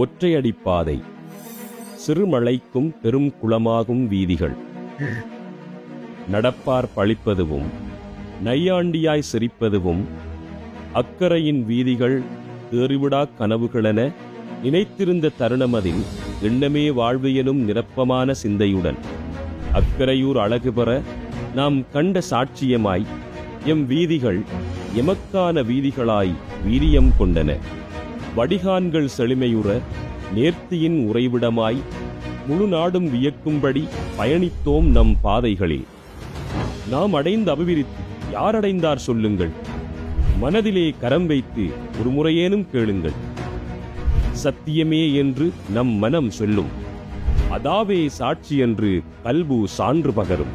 ஒற்றையடிப்பாதை, சிறுமழைக்கும் பெரும் குளமாகும் வீதிகள், நடப்பார் பழிப்பதுவும் நையாண்டியாய் சிரிப்பதுவும் அக்கரையின் வீதிகள் தேறிவிடா கனவுகளென நினைத்திருந்த தருணமதில் எண்ணமே வாழ்வு எனும் நிரப்பமான சிந்தையுடன் அக்கரையூர் அழகு பெற நாம் கண்ட சாட்சியமாய் எம் வீதிகள் எமக்கான வீதிகளாய் வீரியம் கொண்டன. வடிகான்கள் செழுமையுற நேர்த்தியின் உறைவிடமாய் முழு நாடும் வியக்கும்படி பயணித்தோம் நம் பாதைகளில். நாம் அடைந்த அபிவிருத்தி யார் அடைந்தார் சொல்லுங்கள்? மனதிலே கரம் வைத்து ஒரு முறையேனும் கேளுங்கள். சத்தியமே என்று நம் மனம் சொல்லும், அதாவே சாட்சி என்று கல்பு சான்று பகரும்.